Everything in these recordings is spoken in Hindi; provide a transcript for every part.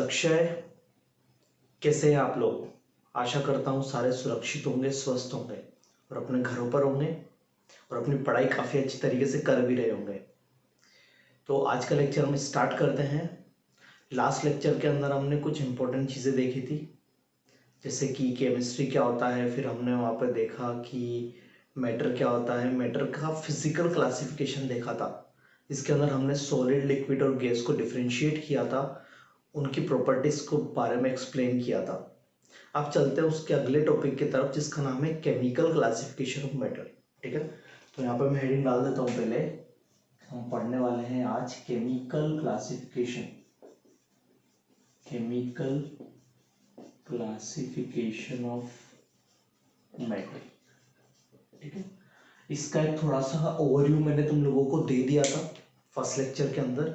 अक्षय। कैसे हैं आप लोग? आशा करता हूँ सारे सुरक्षित होंगे, स्वस्थ होंगे और अपने घरों पर होंगे और अपनी पढ़ाई काफ़ी अच्छी तरीके से कर भी रहे होंगे। तो आज का लेक्चर हम स्टार्ट करते हैं। लास्ट लेक्चर के अंदर हमने कुछ इम्पोर्टेंट चीज़ें देखी थी, जैसे कि केमिस्ट्री क्या होता है। फिर हमने वहाँ पर देखा कि मैटर क्या होता है, मैटर का फिजिकल क्लासिफिकेशन देखा था। इसके अंदर हमने सॉलिड, लिक्विड और गैस को डिफ्रेंशिएट किया था, उनकी प्रॉपर्टीज़ को बारे में एक्सप्लेन किया था। अब चलते हैं उसके अगले टॉपिक की तरफ, जिसका नाम है केमिकल क्लासिफिकेशन ऑफ मैटर। ठीक है, तो यहाँ पर मैं हेडिंग डाल देता हूँ। पहले हम पढ़ने वाले हैं आज chemical classification. Chemical classification of matter. ठीक है, इसका एक थोड़ा सा ओवरव्यू मैंने तुम लोगों को दे दिया था फर्स्ट लेक्चर के अंदर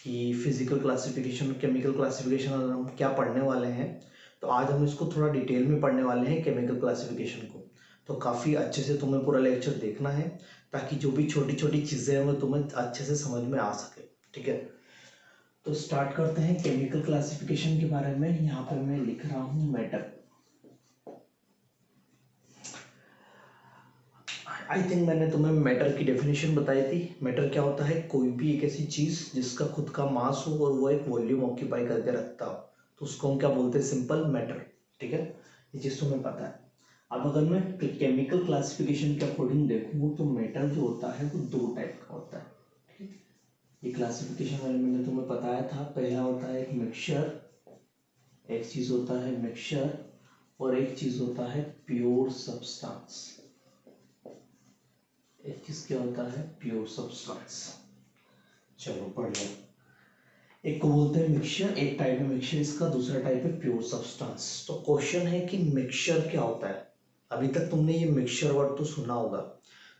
कि फिजिकल क्लासिफिकेशन, केमिकल क्लासिफिकेशन हम क्या पढ़ने वाले हैं। तो आज हम इसको थोड़ा डिटेल में पढ़ने वाले हैं, केमिकल क्लासिफिकेशन को। तो काफ़ी अच्छे से तुम्हें पूरा लेक्चर देखना है, ताकि जो भी छोटी छोटी चीज़ें हैं वो तुम्हें अच्छे से समझ में आ सके। ठीक है, तो स्टार्ट करते हैं केमिकल क्लासिफिकेशन के बारे में। यहाँ पर मैं लिख रहा हूँ मैटर। आई थिंक मैंने तुम्हें मैटर की डेफिनेशन बताई थी। मैटर क्या होता है? कोई भी एक ऐसी चीज़ जिसका खुद का मास हो और वो एक वॉल्यूम ऑक्यूपाई करके रखता हो, तो उसको हम क्या बोलते हैं? Simple matter. ठीक है, ये चीज़ तुम्हें पता है। अब अगर मैं केमिकल क्लासिफिकेशन के अकॉर्डिंग देखूँ तो मैटर जो होता है वो दो टाइप का होता है। ठीक है, ये क्लासिफिकेशन मैंने तुम्हें बताया था। पहला होता है एक मिक्सचर, एक चीज़ होता है मिक्सचर, और एक चीज़ होता है प्योर सब्सटेंस। एक चीज क्या होता है? Pure substance. चलो बढ़िया। एक को बोलते हैं मिक्सचर, एक टाइप है मिक्सचर इसका, दूसरा टाइप है प्योर सब्सटेंस। तो क्वेश्चन है कि मिक्सचर क्या होता है। अभी तक तुमने ये मिक्सचर वर्ड तो सुना होगा,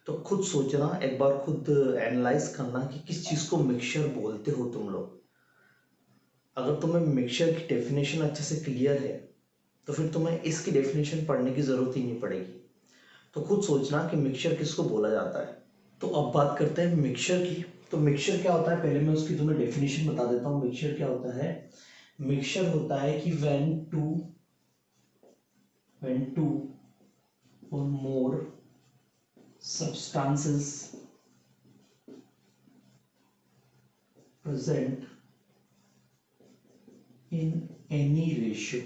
तो खुद सोचना, एक बार खुद एनालाइज करना कि किस चीज को मिक्सचर बोलते हो तुम लोग। अगर तुम्हें मिक्सचर की डेफिनेशन अच्छे से क्लियर है तो फिर तुम्हें इसकी डेफिनेशन पढ़ने की जरूरत ही नहीं पड़ेगी। तो खुद सोचना कि मिक्सचर किसको बोला जाता है। तो अब बात करते हैं मिक्सचर की। तो मिक्सचर क्या होता है, पहले मैं उसकी तुम्हें डेफिनेशन बता देता हूँ। मिक्सचर क्या होता है? मिक्सचर होता है कि when two or more substances present in any ratio,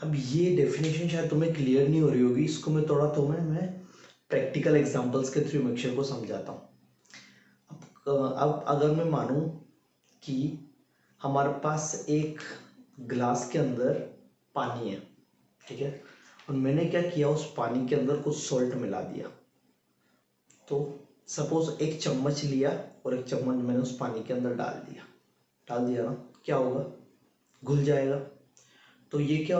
अब ये डेफिनेशन शायद तुम्हें क्लियर नहीं हो रही होगी, इसको मैं थोड़ा मैं प्रैक्टिकल एग्जांपल्स के थ्रू मिक्सचर को समझाता हूँ। अब अगर मैं मानूं कि हमारे पास एक ग्लास के अंदर पानी है, ठीक है, और मैंने क्या किया, उस पानी के अंदर कुछ सॉल्ट मिला दिया। तो सपोज एक चम्मच लिया और एक चम्मच मैंने उस पानी के अंदर डाल दिया ना, क्या होगा? घुल जाएगा। तो ये क्या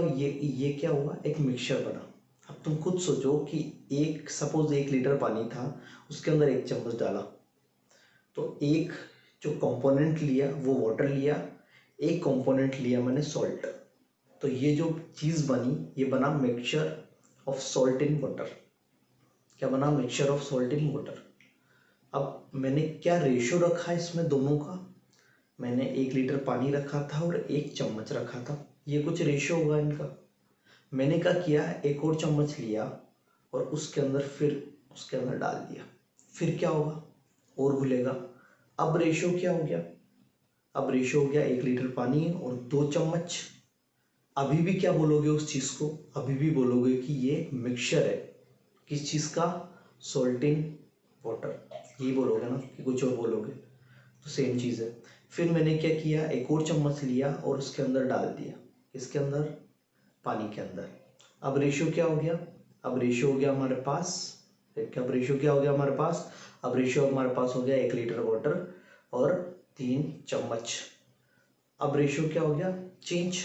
हुआ? एक मिक्सचर बना। अब तुम खुद सोचो कि सपोज 1 लीटर पानी था, उसके अंदर एक चम्मच डाला, तो एक जो कंपोनेंट लिया वो वाटर लिया, एक कंपोनेंट लिया मैंने सॉल्ट। तो ये जो चीज़ बनी, ये बना mixture of salt in water. क्या बना? Mixture of salt in water. अब मैंने क्या रेशो रखा इसमें दोनों का? मैंने 1 लीटर पानी रखा था और 1 चम्मच रखा था। ये कुछ रेशो होगा इनका। मैंने क्या किया, एक और चम्मच लिया और उसके अंदर डाल दिया। फिर क्या होगा? और घुलेगा। अब रेशो क्या हो गया? अब रेशो हो गया 1 लीटर पानी और 2 चम्मच। अभी भी क्या बोलोगे उस चीज़ को? अभी भी बोलोगे कि ये मिक्सचर है। किस चीज़ का? Salt in water. यही बोलोगे ना, कि कुछ और बोलोगे? तो सेम चीज़ है। फिर मैंने क्या किया, एक और चम्मच लिया और उसके अंदर डाल दिया। इसके अंदर? पानी के अंदर। अब रेशो क्या हो गया? अब रेशो हो गया हमारे पास, अब रेशो क्या हो गया हमारे पास? अब रेशो हमारे पास हो गया 1 लीटर वाटर और 3 चम्मच। अब रेशो क्या हो गया? चेंज।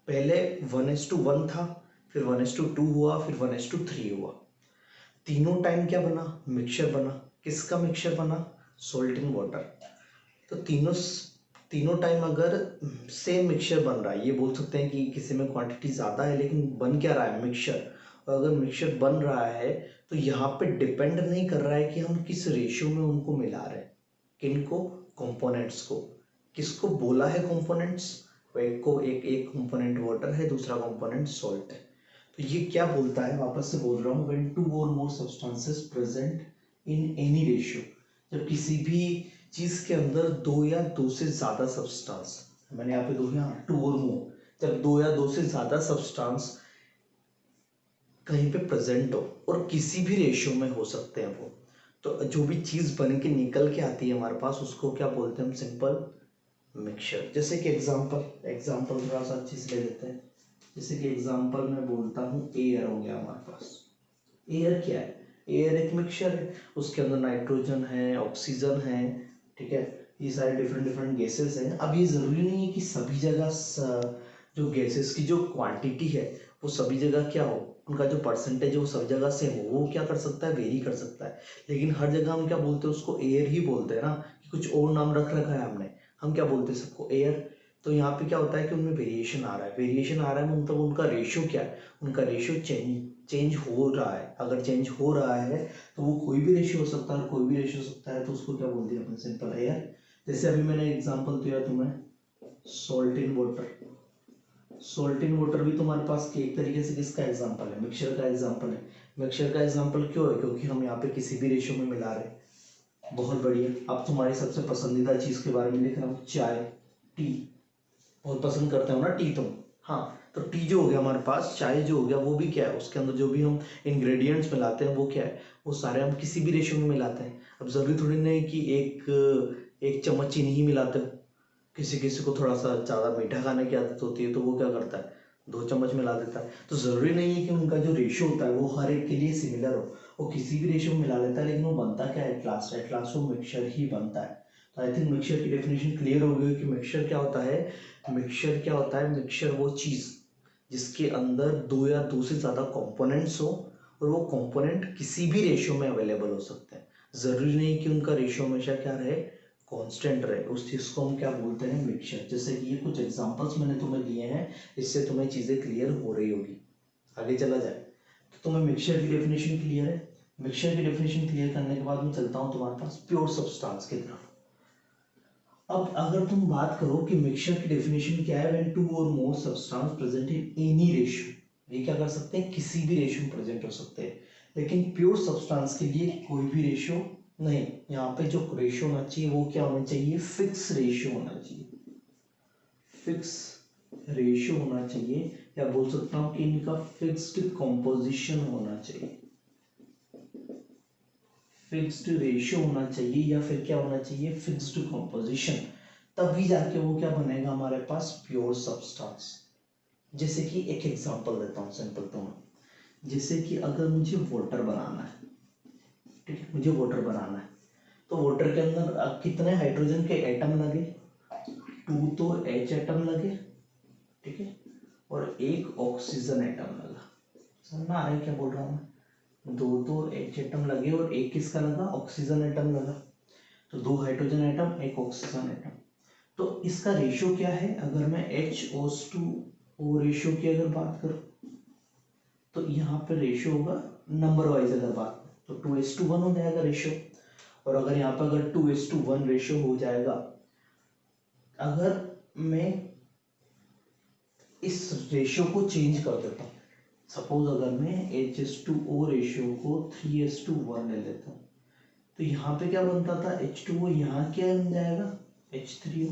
पहले 1:1 था, फिर 1:2 हुआ, फिर 1:3 हुआ। तीनों टाइम क्या बना? मिक्सचर बना। किसका मिक्सचर बना? Salt in water. तो तीनों टाइम अगर सेम मिक्सचर बन रहा है, ये बोल सकते हैं कि किसी में क्वांटिटी ज़्यादा है, लेकिन बन क्या रहा है? मिक्सचर। और अगर मिक्सचर बन रहा है तो यहाँ पे डिपेंड नहीं कर रहा है कि हम किस रेशियो में उनको मिला रहे हैं। किनको? कंपोनेंट्स को। किसको बोला है कंपोनेंट्स? एक को एक कंपोनेंट वाटर है, दूसरा कंपोनेंट सॉल्ट है। तो ये क्या बोलता है, वापस से बोल रहा हूँ, व्हेन टू और मोर substances present in any ratio, जब किसी भी चीज के अंदर दो या दो से ज्यादा सब्सटेंस, मैंने यहाँ पे दो, यहाँ टू और मोर, जब दो या दो से ज्यादा सब्सटेंस कहीं पे प्रेजेंट हो और किसी भी रेशियो में हो सकते हैं वो, तो जो भी चीज बन के निकल के आती है हमारे पास, उसको क्या बोलते हैं हम? Simple mixture. जैसे कि एग्जांपल थोड़ा सा अच्छे से ले लेते हैं। जैसे कि एग्जांपल मैं बोलता हूँ, एयर हो गया हमारे पास। एयर क्या है? एयर एक मिक्सचर है, उसके अंदर नाइट्रोजन है, ऑक्सीजन है, ठीक है, ये सारे डिफरेंट डिफरेंट गैसेस हैं। अब ये जरूरी नहीं है कि सभी जगह जो गैसेस की जो क्वांटिटी है वो सभी जगह क्या हो, उनका जो परसेंटेज है वो सब जगह सेम हो, वो क्या कर सकता है? वेरी कर सकता है। लेकिन हर जगह हम क्या बोलते हैं? उसको एयर ही बोलते हैं ना, कि कुछ और नाम रख रखा है हमने, हम क्या बोलते हैं सबको? एयर। तो यहाँ पे क्या होता है कि उनमें वेरिएशन आ रहा है। वेरिएशन आ रहा है मतलब उनका रेशियो क्या है? उनका रेशियो चेंज हो रहा है। अगर चेंज हो रहा है तो वो कोई भी रेशियो हो सकता है, और कोई भी रेशियो हो सकता है, तो उसको क्या बोल दिया अपने? Simple air. जैसे अभी मैंने एग्जांपल दिया तुम्हें, salt in water. Salt in water भी तुम्हारे पास एक तरीके से किसका एग्जांपल है? मिक्सचर का एग्जांपल है। मिक्सचर का एग्जांपल क्यों है? क्योंकि हम यहाँ पे किसी भी रेशियो में मिला रहे हैं। बहुत बढ़िया। अब तुम्हारी सबसे पसंदीदा चीज के बारे में लिख रहा हूँ, चाय, टी। बहुत पसंद करते हो ना टी तुम? हाँ, तो टी जो हो गया हमारे पास, चाय जो हो गया, वो भी क्या है? उसके अंदर जो भी हम इंग्रेडिएंट्स मिलाते हैं वो क्या है? वो सारे हम किसी भी रेशियो में मिलाते हैं। अब जरूरी थोड़ी नहीं कि एक चम्मच चीनी ही मिलाते हो। किसी किसी को थोड़ा सा ज़्यादा मीठा खाने की आदत होती है, तो वो क्या करता है? 2 चम्मच मिला देता है। तो ज़रूरी नहीं है कि उनका जो रेशियो होता है वो हर एक के लिए सिमिलर हो। वो किसी भी रेशियो में मिला लेता है, लेकिन वो बनता क्या है? एट लास्ट वो मिक्सचर ही बनता है। तो आई थिंक मिक्सचर की डेफिनेशन क्लियर हो गई कि मिक्सचर क्या होता है। मिक्सचर क्या होता है? मिक्सचर वो चीज़ जिसके अंदर दो या दो से ज़्यादा कंपोनेंट्स हो, और वो कंपोनेंट किसी भी रेशियो में अवेलेबल हो सकते हैं। ज़रूरी नहीं कि उनका रेशियो हमेशा क्या रहे? कांस्टेंट रहे। उस चीज़ को हम क्या बोलते हैं? मिक्सचर। जैसे कि ये कुछ एग्जांपल्स मैंने तुम्हें दिए हैं, इससे तुम्हें चीज़ें क्लियर हो रही होगी। आगे चला जाए तो तुम्हें मिक्सचर की डेफिनेशन क्लियर है। मिक्सचर की डेफिनेशन क्लियर करने के बाद मैं चलता हूँ तुम्हारे पास प्योर सब्सटेंस की तरफ। अब अगर तुम बात करो कि मिक्सचर की डेफिनेशन क्या है, व्हेन टू और more substance present in any ratio, ये क्या कर सकते हैं? किसी भी रेशियो में प्रेजेंट हो सकते हैं। लेकिन प्योर सब्सटेंस के लिए कोई भी रेशियो नहीं। यहाँ पे जो रेशियो होना चाहिए वो क्या होना चाहिए? फिक्स रेशियो होना चाहिए। फिक्स रेशियो होना चाहिए, या बोल सकता हूँ कि इनका फिक्स्ड कॉम्पोजिशन होना चाहिए। फिक्स्ड रेशियो होना चाहिए, या फिर क्या होना चाहिए? Fixed composition. तभी जाके वो क्या बनेगा हमारे पास? Pure substance. जैसे कि एक एग्जांपल देता हूँ सिंपल तुम्हें। जैसे कि अगर मुझे वाटर बनाना है, ठीक है, मुझे वाटर बनाना है, तो वाटर के अंदर कितने हाइड्रोजन के एटम लगे? 2 तो H एटम लगे, ठीक है, और एक ऑक्सीजन एटम लगा। समझ में आ रहा है क्या बोल रहा हूँ मैं? 2 तो H एटम लगे और एक किसका लगा? ऑक्सीजन एटम लगा। तो 2 हाइड्रोजन एटम, एक ऑक्सीजन एटम। तो इसका रेशियो क्या है? अगर मैं HO2O रेशियो की अगर बात करूं, तो यहाँ पे रेशियो होगा नंबर वाइज अगर बात, तो 2:1 हो जाएगा रेशियो। और अगर यहाँ पे अगर 2:1 रेशियो हो जाएगा, अगर मैं इस रेशियो को चेंज कर देता हूँ, सपोज अगर मैं H2O रेशियो को 3:1 ले लेता हूँ, तो यहाँ पे क्या बनता था? H2O, यहाँ क्या बन जाएगा? H3O।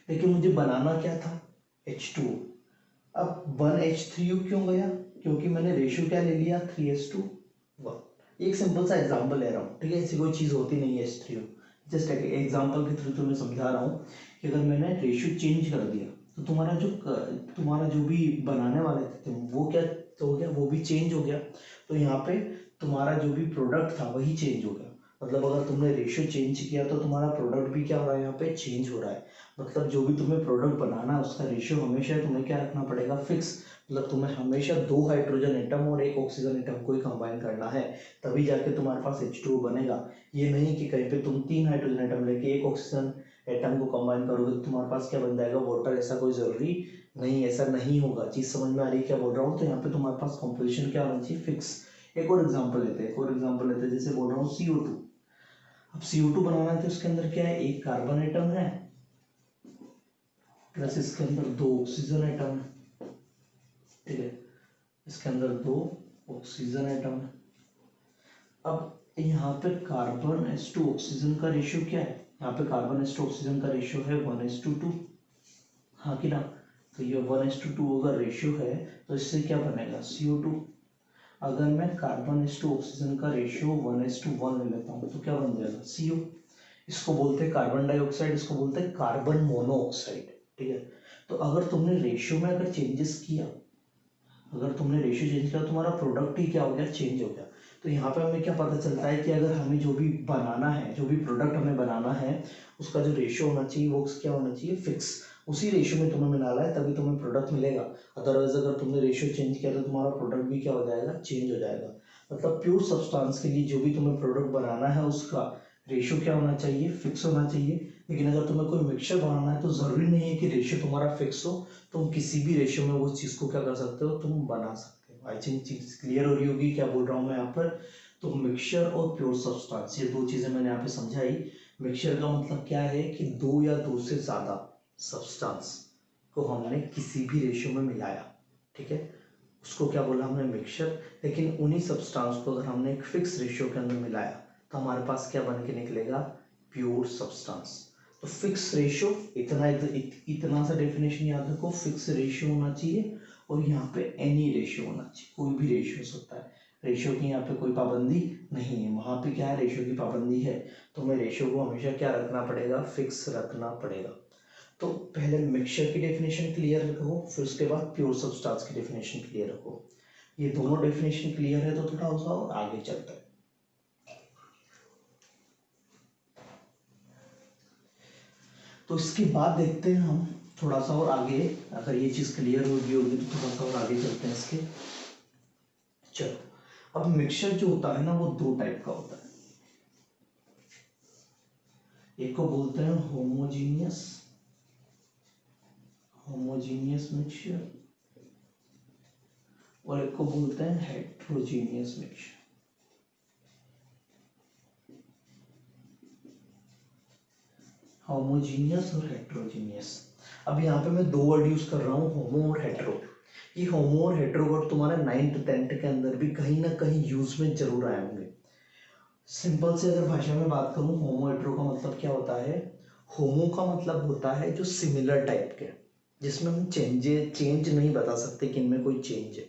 लेकिन मुझे बनाना क्या था? H2O। अब 1H3O क्यों गया? क्योंकि मैंने रेशियो क्या ले लिया? 3:1। एक सिंपल सा एग्जांपल ले रहा हूँ, ठीक है, ऐसी कोई चीज़ होती नहीं है H3O। जस्ट एक एग्जांपल के थ्रू तुम्हें समझा रहा हूँ कि अगर मैंने रेशियो चेंज कर दिया, तो तुम्हारा जो भी बनाने वाले थे वो क्या हो गया? वो भी चेंज हो गया। तो यहाँ पे तुम्हारा जो भी प्रोडक्ट था वही चेंज हो गया। मतलब अगर तुमने रेशियो चेंज किया तो तुम्हारा प्रोडक्ट भी क्या हो रहा है? यहाँ पे चेंज हो रहा है। मतलब जो भी तुम्हें प्रोडक्ट बनाना है उसका रेशियो हमेशा तुम्हें क्या रखना पड़ेगा? फिक्स। मतलब तुम्हें हमेशा 2 हाइड्रोजन एटम और एक ऑक्सीजन एटम को ही कंबाइन करना है, तभी जाके तुम्हारे पास H2O बनेगा। ये नहीं कि कहीं पे तुम 3 हाइड्रोजन एटम लेके एक ऑक्सीजन एटम को कंबाइन करोगे तो तुम्हारे पास क्या बन जाएगा? वाटर। ऐसा कोई जरूरी नहीं, ऐसा नहीं होगा। चीज समझ में आ रही है क्या बोल रहा हूँ? तो यहाँ पे तुम्हारे पास कॉम्पोजिशन क्या होना चाहिए? फिक्स। एक और एग्जाम्पल लेते हैं जैसे बोल रहा हूँ CO2। अब CO2 बनाना है तो इसके अंदर क्या है, एक कार्बन एटम है प्लस इसके अंदर 2 ऑक्सीजन एटम है, ठीक है, इसके अंदर 2 ऑक्सीजन एटम है। अब यहाँ पे कार्बन/2 ऑक्सीजन का रेशियो क्या है, यहाँ पे कार्बन/2 ऑक्सीजन का रेशियो है 1:2, हाँ कि ना। तो ये 1:2 अगर रेशियो है तो इससे क्या बनेगा, CO2। अगर मैं कार्बन/2 ऑक्सीजन का रेशियो 1:1 ले लेता हूँ तो क्या बन जाएगा, CO। इसको बोलते हैं कार्बन डाइऑक्साइड, इसको बोलते हैं कार्बन मोनोऑक्साइड, ठीक है। तो अगर तुमने रेशियो में अगर चेंजेस किया, अगर तुमने रेशियो चेंज किया, तुम्हारा प्रोडक्ट ही क्या हो गया, चेंज हो गया। तो यहाँ पे हमें क्या पता चलता है कि अगर हमें जो भी बनाना है, जो भी प्रोडक्ट हमें बनाना है, उसका जो रेशियो होना चाहिए वो क्या होना चाहिए, फिक्स। उसी रेशियो में तुम्हें मिलाना है तभी तुम्हें प्रोडक्ट मिलेगा। अदरवाइज अगर तुमने रेशियो चेंज किया तो तुम्हारा प्रोडक्ट भी क्या हो जाएगा, चेंज हो जाएगा। मतलब प्योर सब्सटेंस के लिए जो भी तुम्हें प्रोडक्ट बनाना है उसका रेशियो क्या होना चाहिए, फिक्स होना चाहिए। लेकिन अगर तुम्हें कोई मिक्सचर बनाना है तो ज़रूरी नहीं है कि रेशियो तुम्हारा फिक्स हो, तुम किसी भी रेशियो में वो चीज़ को क्या कर सकते हो, तुम बना सकते हो। आई थिंक चीज क्लियर हो रही होगी क्या बोल रहा हूँ मैं यहाँ पर। तो मिक्सचर और प्योर सब्सटेंस, ये दो चीज़ें मैंने यहाँ पे समझाई। मिक्सचर का मतलब क्या है कि 2 या 2 से ज़्यादा सब्सटेंस को हमने किसी भी रेशियो में मिलाया, ठीक है, उसको क्या बोला हमने, मिक्सचर। लेकिन उन्हीं सब्सटेंस को अगर हमने एक फिक्स रेशियो के अंदर मिलाया तो हमारे पास क्या बन के निकलेगा, प्योर सब्सटेंस। तो फिक्स रेशियो, इतना सा डेफिनेशन याद रखो, फिक्स रेशियो होना चाहिए और यहाँ पे एनी रेशियो होना चाहिए, कोई भी रेशियो हो सकता है। रेशियो की यहाँ पे कोई पाबंदी नहीं है, वहाँ पे क्या है, रेशियो की पाबंदी है। तो हमें रेशियो को हमेशा क्या रखना पड़ेगा, फिक्स रखना पड़ेगा। तो पहले मिक्सचर की डेफिनेशन क्लियर रखो, फिर उसके बाद प्योर सब्सटेंस की डेफिनेशन क्लियर रखो। ये दोनों डेफिनेशन क्लियर है तो थोड़ा सा और आगे चलते हैं। तो इसके बाद देखते हैं हम थोड़ा सा और आगे, अगर ये चीज़ क्लियर होगी तो थोड़ा सा और आगे चलते हैं इसके। चलो, अब मिक्सचर जो होता है ना वो 2 टाइप का होता है। एक को बोलते हैं होमोजीनियस मिक्सचर और एक को बोलते हैं हेट्रोजीनियस मिक्सचर। होमोजीनियस और हेट्रोजीनियस। अब यहाँ पे मैं 2 वर्ड यूज कर रहा हूँ, होमो और हेट्रो। ये होमो और हेट्रो वर्ड तुम्हारे 9th 10th के अंदर भी कहीं ना कहीं यूज में जरूर आए होंगे। सिंपल से अगर भाषा में बात करूँ, होमो हेट्रो का मतलब क्या होता है, होमो का मतलब होता है जो सिमिलर टाइप के, जिसमें हम चेंज नहीं बता सकते कि इनमें कोई चेंज है।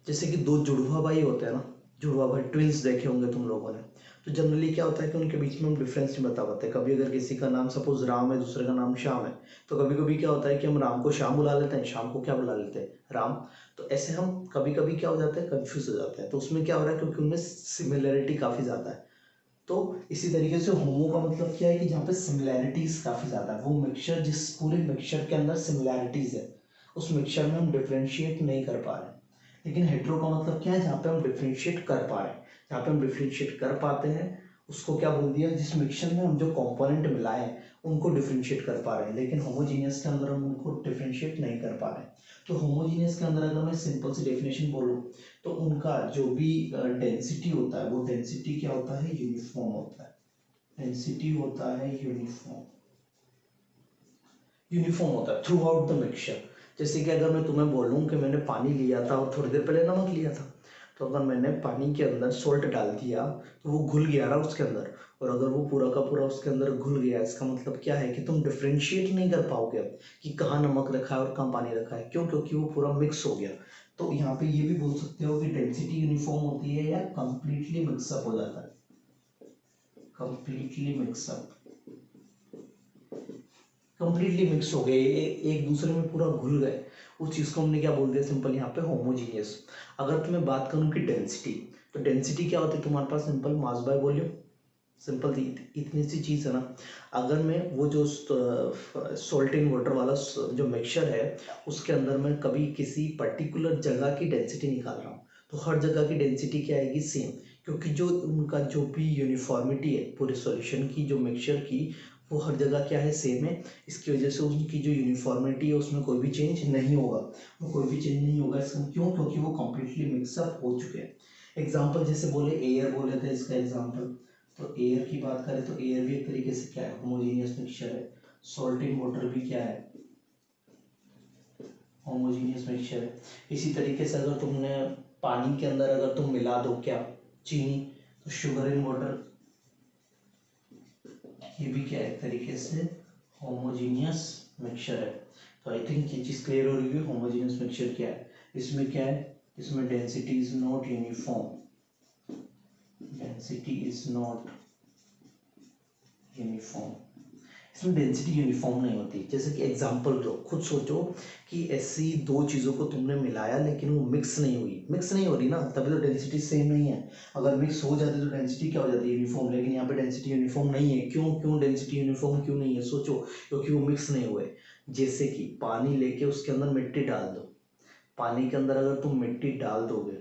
जैसे कि 2 जुड़वा भाई होते हैं ना, जुड़वा भाई ट्विंस देखे होंगे तुम लोगों ने। तो जनरली क्या होता है कि उनके बीच में हम डिफरेंस नहीं बता पाते। कभी अगर किसी का नाम सपोज राम है, दूसरे का नाम श्याम है, तो कभी कभी क्या होता है कि हम राम को श्याम बुला लेते हैं, श्याम को क्या बुला लेते हैं, राम। तो ऐसे हम कभी कभी क्या हो जाते हैं, कंफ्यूज हो जाते हैं। तो उसमें क्या हो रहा है, क्योंकि उनमें सिमिलरिटी काफ़ी ज़्यादा है। तो इसी तरीके से होमो का मतलब क्या है कि जहाँ पे सिमिलैरिटीज काफ़ी ज़्यादा है, वो मिक्सचर, जिस पूरे मिक्सचर के अंदर सिमिलैरिटीज है, उस मिक्सचर में हम डिफ्रेंशिएट नहीं कर पा रहे हैं। लेकिन हेट्रो का मतलब क्या है, जहाँ पे हम डिफ्रेंशिएट कर पा रहे हैं। जहाँ पे हम डिफ्रेंशिएट कर पाते हैं उसको क्या बोल दिया, जिस मिक्सचर में हम जो कंपोनेंट मिलाए उनको डिफ्रेंशिएट कर पा रहे हैं। लेकिन होमोजीनियस के अंदर हम उनको डिफ्रेंशिएट नहीं कर पा रहे हैं। तो होमोजीनियस के अंदर अगर मैं सिंपल सी डेफिनेशन बोलूँ तो उनका जो भी डेंसिटी होता है, वो डेंसिटी क्या होता है, यूनिफॉर्म होता है। डेंसिटी होता है यूनिफॉर्म होता है थ्रू आउट द मिक्सचर। जैसे कि अगर मैं तुम्हें बोलूँ कि मैंने पानी लिया था और थोड़ी देर पहले नमक लिया था, तो अगर मैंने पानी के अंदर सॉल्ट डाल दिया तो वो घुल गया ना उसके अंदर। और अगर वो पूरा का पूरा उसके अंदर घुल गया, इसका मतलब क्या है कि तुम डिफ्रेंशिएट नहीं कर पाओगे अब कि कहाँ नमक रखा है और कहाँ पानी रखा है। क्यों? क्योंकि वो पूरा मिक्स हो गया। तो यहाँ पे ये भी बोल सकते हो कि डेंसिटी यूनिफॉर्म होती है या कंप्लीटली मिक्सअप हो जाता है, कंप्लीटली मिक्स हो गए, एक दूसरे में पूरा घुल गए। उस चीज़ को हमने क्या बोल दिया, सिंपल यहाँ पे होमोजीनियस। अगर तुम्हें बात करूँ कि डेंसिटी, तो डेंसिटी क्या होती है तुम्हारे पास, simple mass by volume. Simple इतनी सी चीज़ है ना। अगर मैं वो जो सॉल्ट इन वाटर वाला जो मिक्सचर है उसके अंदर मैं कभी किसी पर्टिकुलर जगह की डेंसिटी निकाल रहा हूँ, तो हर जगह की डेंसिटी क्या आएगी, सेम। क्योंकि जो उनका जो भी यूनिफॉर्मिटी है पूरे सॉल्यूशन की, जो मिक्सचर की, वो हर जगह क्या है, सेम है। इसकी वजह से उनकी जो यूनिफॉर्मिटी है उसमें कोई भी चेंज नहीं होगा, इसमें क्यों? क्योंकि वो कम्प्लीटली मिक्सअप हो चुके हैं। एग्जाम्पल जैसे बोले एयर बोले थे, इसका एग्जाम्पल तो एयर की बात करें तो एयर भी एक तरीके से क्या है, होमोजीनियस मिक्सचर है। सॉल्ट इन वाटर भी क्या है, होमोजीनियस मिक्सचर है। इसी तरीके से अगर तुमने पानी के अंदर अगर तुम मिला दो क्या, चीनी, तो शुगर इन वाटर, ये भी क्या है, एक तरीके से होमोजीनियस मिक्सचर है। तो आई थिंक ये चीज़ क्लियर हो रही है होमोजीनियस मिक्सचर क्या है। इसमें क्या है, इसमें density is not uniform, density is not uniform, इसमें डेंसिटी यूनिफॉर्म नहीं होती। जैसे कि एग्जांपल लो, खुद सोचो कि ऐसी दो चीज़ों को तुमने मिलाया लेकिन वो मिक्स नहीं हुई, मिक्स नहीं हो रही ना, तभी तो डेंसिटी सेम नहीं है। अगर मिक्स हो जाती तो डेंसिटी क्या हो जाती है, यूनिफॉर्म। लेकिन यहाँ पे डेंसिटी यूनिफॉर्म नहीं है। क्यों डेंसिटी यूनिफॉर्म क्यों नहीं है, सोचो, क्योंकि वो मिक्स नहीं हुए। जैसे कि पानी लेके उसके अंदर मिट्टी डाल दो, पानी के अंदर अगर तुम मिट्टी डाल दोगे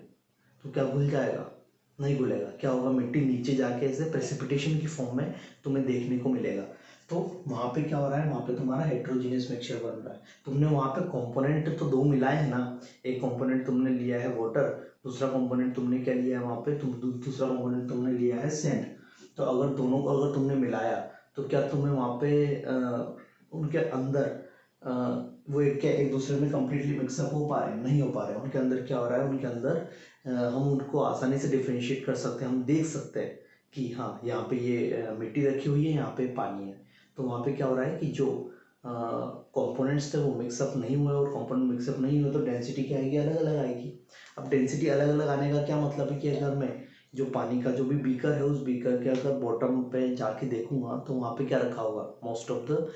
तो क्या घुल जाएगा, नहीं घुलेगा। क्या होगा, मिट्टी नीचे जाके ऐसे प्रेसिपिटेशन की फॉर्म में तुम्हें देखने को मिलेगा। तो वहाँ पे क्या हो रहा है, वहाँ पे तुम्हारा हेट्रोजीनियस मिक्सचर बन रहा है। तुमने वहाँ पे कंपोनेंट तो दो मिलाए हैं ना, एक कंपोनेंट तुमने लिया है वाटर, दूसरा कंपोनेंट तुमने क्या लिया है वहाँ पे, दूसरा कंपोनेंट तुमने लिया है सैंड। तो अगर दोनों को अगर तुमने मिलाया तो क्या तुम्हें वहाँ पे उनके अंदर वो एक दूसरे में कम्प्लीटली मिक्सअप हो पा रहे हैं, नहीं हो पा रहे हैं। उनके अंदर क्या हो रहा है, उनके अंदर हम उनको आसानी से डिफ्रेंशिएट कर सकते हैं। हम देख सकते हैं कि हाँ, यहाँ पे ये मिट्टी रखी हुई है, यहाँ पे पानी है। तो वहाँ पे क्या हो रहा है कि जो कंपोनेंट्स थे वो मिक्सअप नहीं हुए, और कंपोनेंट मिक्सअप नहीं हुए तो डेंसिटी क्या आएगी, अलग अलग आएगी। अब डेंसिटी अलग अलग आने का क्या मतलब है कि अगर मैं जो पानी का जो भी बीकर है, उस बीकर के अगर बॉटम पे जाके देखूंगा तो वहाँ पे क्या रखा होगा, मोस्ट ऑफ द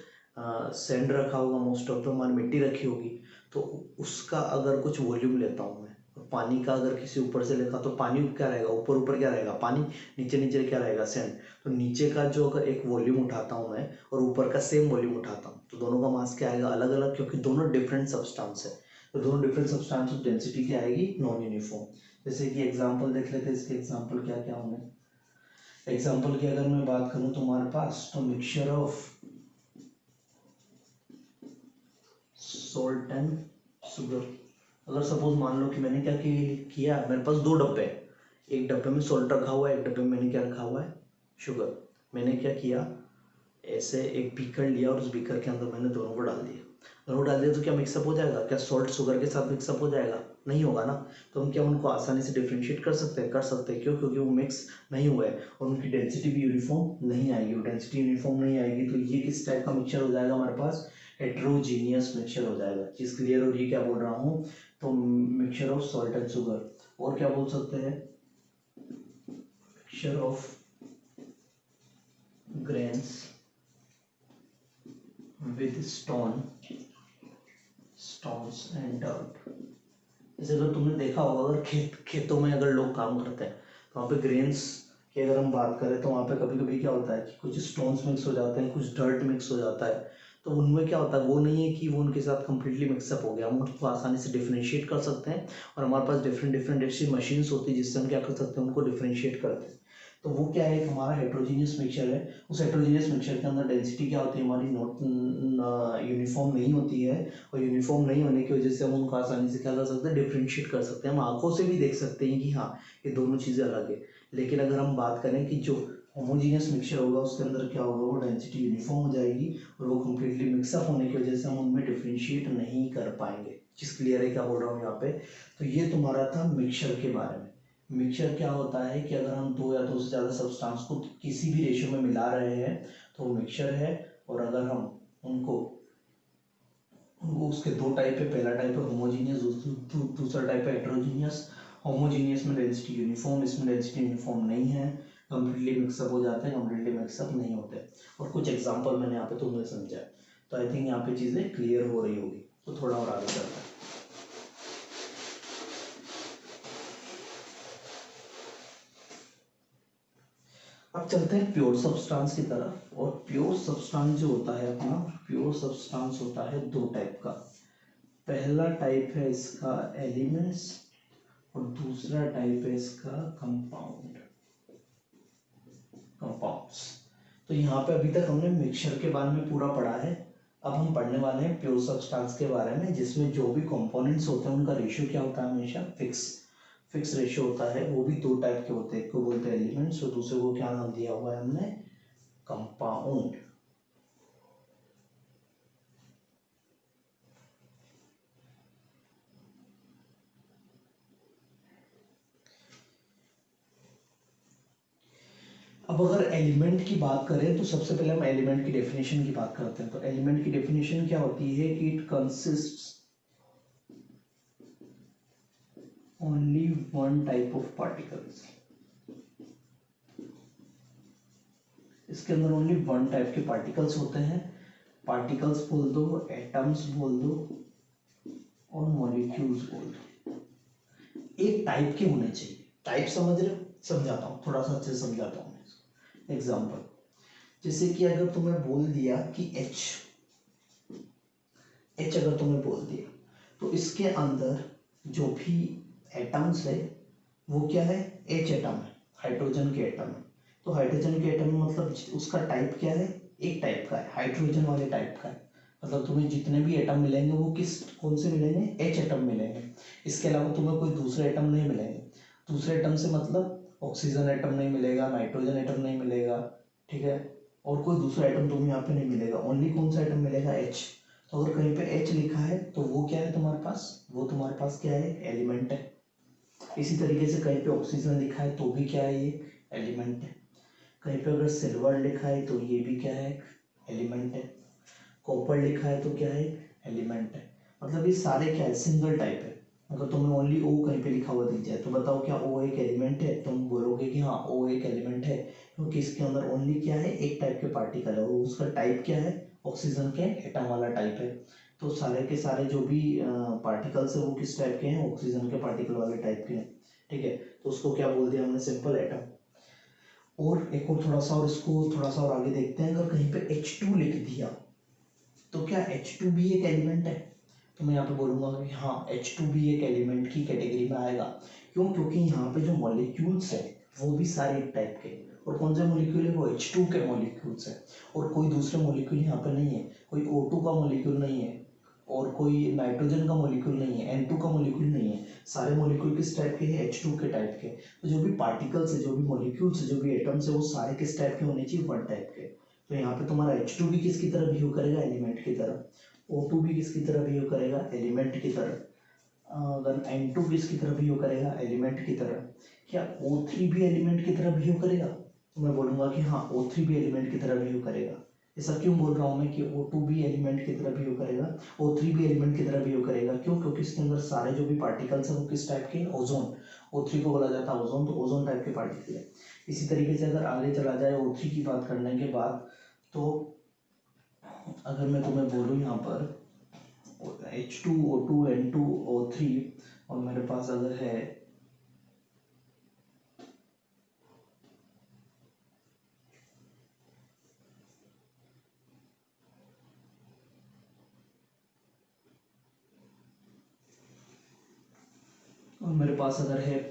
सैंड रखा होगा, मोस्ट ऑफ द हमारी मिट्टी रखी होगी। तो उसका अगर कुछ वॉल्यूम लेता हूँ मैं, पानी का अगर किसी ऊपर से लेता तो पानी क्या रहेगा, ऊपर ऊपर क्या रहेगा पानी, नीचे नीचे क्या रहेगा सैंड। तो नीचे का जो अगर एक वॉल्यूम उठाता हूँ मैं और ऊपर का सेम वॉल्यूम उठाता हूँ तो दोनों का मास क्या आएगा, अलग अलग, क्योंकि दोनों डिफरेंट सब्सटेंस है। तो दोनों डिफरेंट सब्सटेंस ऑफ डेंसिटी क्या आएगी, नॉन यूनिफॉर्म। जैसे कि एग्जाम्पल देख लेते हैं, इसके एग्जाम्पल क्या क्या होंगे। एग्जाम्पल की अगर मैं बात करूँ तो हमारे पास तो mixture of salt and sugar. अगर सपोज मान लो कि मैंने क्या किया, मेरे पास दो डब्बे हैं, एक डब्बे में सॉल्ट रखा हुआ है, एक डब्बे में मैंने क्या रखा हुआ है, शुगर। मैंने क्या किया, ऐसे एक बीकर लिया और उस बीकर के अंदर मैंने दोनों को डाल दिया। दोनों डाल दिया तो क्या मिक्सअप हो जाएगा, क्या सॉल्ट शुगर के साथ मिक्सअप हो जाएगा, नहीं होगा ना। तो हम क्या उनको आसानी से डिफ्रेंशिएट कर सकते हैं, कर सकते हैं। क्यों, क्योंकि वो मिक्स नहीं हुआ है और उनकी डेंसिटी भी यूनिफॉर्म नहीं आएगी। वो डेंसिटी यूनिफॉर्म नहीं आएगी तो ये किस टाइप का मिक्सचर हो जाएगा हमारे पास, हेट्रोजीनियस मिक्सचर हो जाएगा। चीज़ क्लियर हो रही है क्या बोल रहा हूँ। तो mixture of salt and sugar, और क्या बोल सकते हैं, mixture of grains with stones and dirt. जैसे अगर तुमने देखा होगा, अगर खेतों में अगर लोग काम करते हैं तो वहाँ पे ग्रेन्स की अगर हम बात करें तो वहाँ पे कभी कभी क्या होता है कि कुछ स्टोन्स मिक्स हो जाते हैं, कुछ डर्ट मिक्स हो जाता है। तो उनमें क्या होता है, वो नहीं है कि वो उनके साथ कम्प्लीटली मिक्सअप हो गया। हम उसको आसानी से डिफ्रेंशिएट कर सकते हैं और हमारे पास डिफरेंट डिफरेंट ऐसी मशीन्स होती है जिससे हम क्या कर सकते हैं, उनको डिफ्रेंशिएट करते हैं। तो वो क्या है, हमारा हेट्रोजीनियस मिक्सचर है। उस हेट्रोजीनियस मिक्सचर के अंदर डेंसिटी क्या होती है हमारी, नॉट यूनिफॉर्म नहीं होती है। और यूनिफॉर्म नहीं होने की वजह से हम उनको आसानी से क्या कर सकते हैं, डिफ्रेंशिएट कर सकते हैं। हम आंखों से भी देख सकते हैं कि हाँ, ये दोनों चीज़ें अलग है। लेकिन अगर हम बात करें कि जो होमोजीनियस मिक्सचर होगा उसके अंदर क्या होगा, वो डेंसिटी यूनिफॉर्म हो जाएगी और वो कम्प्लीटली मिक्सअप होने की वजह से हम उनमें डिफ्रेंशिएट नहीं कर पाएंगे। चीज़ क्लियर है क्या बोल रहा हूँ यहाँ पे। तो ये तुम्हारा था मिक्सचर के बारे में। मिक्सचर क्या होता है कि अगर हम दो या दो से ज़्यादा सब्सटेंस को किसी भी रेशियो में मिला रहे हैं तो वो मिक्सचर है। और अगर हम उनको उनको उसके दो टाइप है, पहला टाइप है होमोजीनियस, दूसरा टाइप है हेट्रोजीनियस। होमोजीनियस में डेंसिटी यूनिफॉर्म, इसमें डेंसिटी यूनिफॉर्म नहीं है, कम्प्लीटली मिक्सअप हो जाते हैं, कम्प्लीटली मिक्सअप नहीं होते। और कुछ एग्जांपल मैंने यहाँ पे तुमने समझा है। तो आई थिंक यहाँ पे चीज़ें क्लियर हो रही होगी। तो थोड़ा और आगे चलते हैं। अब चलते हैं प्योर सब्सटेंस की तरफ। और प्योर सब्सटेंस जो होता है अपना, प्योर सब्सटेंस होता है दो टाइप का। पहला टाइप है इसका एलिमेंट्स और दूसरा टाइप है इसका कंपाउंड्स। तो यहाँ पे अभी तक हमने मिक्सचर के बारे में पूरा पढ़ा है। अब हम पढ़ने वाले हैं प्योर सब्सटेंस के बारे में, जिसमें जो भी कंपोनेंट्स होते हैं उनका रेशियो क्या होता है, हमेशा फिक्स फिक्स रेशियो होता है वो भी दो टाइप के होते हैं, एक को बोलते हैं एलिमेंट्स और दूसरे को क्या नाम दिया हुआ है हमने, कंपाउंड। अब अगर एलिमेंट की बात करें तो सबसे पहले हम एलिमेंट की डेफिनेशन की बात करते हैं। तो एलिमेंट की डेफिनेशन क्या होती है कि it consists only one type of particles. इसके अंदर ओनली वन टाइप के पार्टिकल्स होते हैं। पार्टिकल्स बोल दो, एटम्स बोल दो और मॉलिक्यूल्स बोल दो, एक टाइप के होने चाहिए। टाइप समझ रहे हो? समझाता हूँ, थोड़ा सा अच्छे से समझाता हूँ। एग्जाम्पल, जैसे कि अगर तुम्हें बोल दिया कि H अगर तुम्हें बोल दिया तो इसके अंदर जो भी एटम्स है वो क्या है, H एटम है, हाइड्रोजन के एटम है। तो हाइड्रोजन के एटम मतलब उसका टाइप क्या है, एक टाइप का है, हाइड्रोजन वाले टाइप का है। मतलब तुम्हें जितने भी एटम मिलेंगे वो किस कौन से मिलेंगे, H एटम मिलेंगे। इसके अलावा तुम्हें कोई दूसरे एटम नहीं मिलेंगे। दूसरे एटम से मतलब ऑक्सीजन एटम नहीं मिलेगा, नाइट्रोजन एटम नहीं मिलेगा, ठीक है, और कोई दूसरा एटम तुम्हें यहाँ पे नहीं मिलेगा। ओनली कौन सा एटम मिलेगा, H। तो अगर कहीं पे H लिखा है तो वो क्या है तुम्हारे पास, वो तुम्हारे पास क्या है, एलिमेंट है। इसी तरीके से कहीं पे ऑक्सीजन लिखा है तो भी क्या है, ये एलिमेंट है। कहीं पे अगर सिल्वर लिखा है तो ये भी क्या है, एलिमेंट है। कॉपर लिखा है तो क्या है, एलिमेंट है। मतलब ये सारे क्या है, सिंगल टाइप है। अगर तुम्हें ओनली O कहीं पे लिखा हुआ दिख जाए तो बताओ क्या O एक एलिमेंट है, तुम बोलोगे कि हाँ O एक एलिमेंट है, क्योंकि इसके अंदर ओनली क्या है, एक टाइप के पार्टिकल है और उसका टाइप क्या है, ऑक्सीजन के एटम वाला टाइप है। तो सारे के सारे जो भी पार्टिकल्स है वो किस टाइप के हैं, ऑक्सीजन के पार्टिकल वाले टाइप के हैं, ठीक है। तो उसको क्या बोल दिया हमने, सिंपल एटम। और एक और थोड़ा सा, और इसको थोड़ा सा और आगे देखते हैं। अगर कहीं पे H2 लिख दिया तो क्या H2 भी एक एलिमेंट है? तो मैं यहाँ पे बोलूंगा कि हाँ H2 भी एक एलिमेंट की कैटेगरी में आएगा। क्यों? क्योंकि यहाँ पे जो मॉलिक्यूल्स है वो भी सारे एक टाइप के, और कौन से मॉलिक्यूल है, वो H2 के मॉलिक्यूल्स है। और कोई दूसरे मॉलिक्यूल यहाँ पे नहीं है, कोई O2 का मॉलिक्यूल नहीं है और कोई नाइट्रोजन का मॉलिक्यूल नहीं है, N2 का मॉलिक्यूल नहीं है। सारे मॉलिक्यूल किस टाइप के हैं, H2 के टाइप के। तो जो भी पार्टिकल्स है, जो भी मॉलिक्यूल्स है, जो भी एटम्स है, वो सारे किस टाइप के होने चाहिए, वन टाइप के। तो यहाँ पे तुम्हारा H2 भी किसकी तरह बिहेव करेगा, एलिमेंट की तरह। O2 भी किसकी तरह बिहेव करेगा, एलिमेंट की तरह। अगर N2 किसकी तरह बिहेव करेगा, एलिमेंट की तरह। क्या O3 भी एलिमेंट की तरह बिहेव करेगा? तो मैं बोलूंगा कि हाँ O3 भी एलिमेंट की तरह बिहेव करेगा। ऐसा क्यों बोल रहा हूँ मैं कि O2 भी एलिमेंट की तरह बिहेव करेगा, O3 भी एलिमेंट की तरह बिहेव करेगा? क्यों? क्योंकि इसके अंदर सारे जो भी पार्टिकल्स हैं वो किस टाइप के, ओजोन। O3 को बोला जाता है ओजोन, तो ओजोन टाइप के पार्टिकल है। इसी तरीके से अगर आगे चला जाए O3 की बात करने के बाद, तो अगर मैं तुम्हें बोलूँ यहाँ पर H2, O2, N2, O3, और मेरे पास अगर है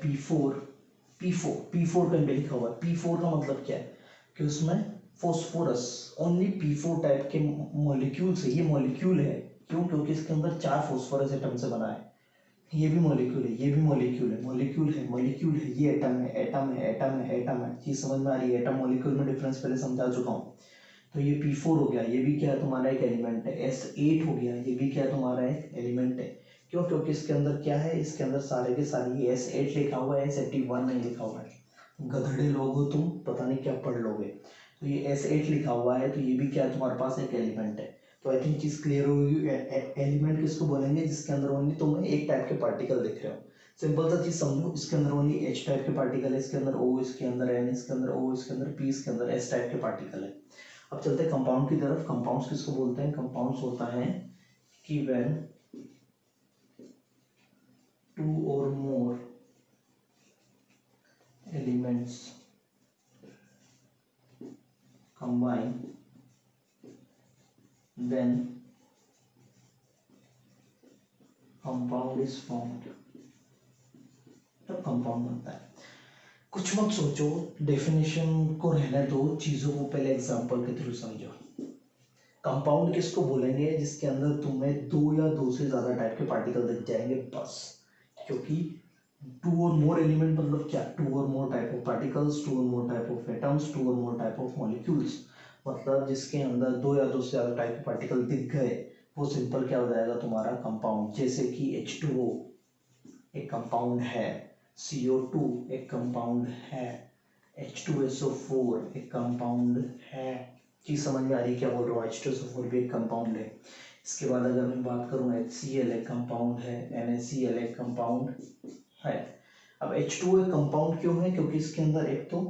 P4, P4 कहीं पे लिखा हुआ है। P4 का मतलब क्या है कि उसमें फॉस्फोरस, ओनली P4 टाइप के मॉलिक्यूल्स है। ये मॉलिक्यूल है, क्यों? क्योंकि इसके अंदर 4 फॉस्फोरस एटम से बना है। ये भी मॉलिक्यूल है, ये भी मॉलिक्यूल है, मॉलिक्यूल है, मॉलिक्यूल है, ये एटम है, एटम है, एटम है, एटम है। चीज समझ में आ रही है? एटम मॉलिक्यूल में डिफरेंस पहले समझा चुका हूँ। तो ये P4 हो गया, ये भी क्या है तुम्हारा, एक एलिमेंट है। S8 हो गया, ये भी क्या है तुम्हारा, एक एलिमेंट है। क्यों? क्योंकि इसके अंदर क्या है, इसके अंदर सारे के सारे, ये S8 लिखा हुआ है, S81 नहीं लिखा हुआ है। गधड़े लोग हो तुम, पता नहीं क्या पढ़ लोगे। तो ये S8 लिखा हुआ है, तो ये भी क्या है तुम्हारे पास, एक एलिमेंट है। तो आई थिंक चीज क्लियर होगी। एलिमेंट किसको बोलेंगे, जिसके अंदर ओनली तुम्हें एक टाइप के पार्टिकल दिख रहे हो। सिंपल सा चीज समझो, इसके अंदर ओनली H टाइप के पार्टिकल है, इसके अंदर O, इसके अंदर N, इसके अंदर O, इसके अंदर P, इसके अंदर S टाइप के पार्टिकल है। अब चलते हैं कंपाउंड की तरफ। कंपाउंड्स किसको बोलते हैं, कंपाउंड्स होता है कि व्हेन टू और more elements combine then compound is formed, तब कंपाउंड बनता है। कुछ मत सोचो, डेफिनेशन को रहने दो, चीजों को पहले एग्जांपल के थ्रू समझो। कंपाउंड किसको बोलेंगे, जिसके अंदर तुम्हें दो या दो से ज्यादा टाइप के पार्टिकल दिख जाएंगे बस। क्योंकि टू और मोर एलिमेंट मतलब क्या, टू और more type of particles, two और more type of atoms, two और मोर टाइप ऑफ मॉलिक्यूल्स, मतलब जिसके अंदर दो या दो से ज़्यादा टाइप के पार्टिकल दिख गए वो सिंपल क्या हो जाएगा तुम्हारा कंपाउंड। जैसे कि H2O एक कंपाउंड है, CO2 एक कंपाउंड है, H2SO4 एक कंपाउंड है। चीज समझ में आ रही है क्या बोल रहा हूँ, H2SO4 भी एक कंपाउंड है। इसके बाद अगर मैं बात करूँ HCl एक कंपाउंड है, NaCl एक कंपाउंड है। अब H2 एक कंपाउंड क्यों है, क्योंकि इसके अंदर एक तो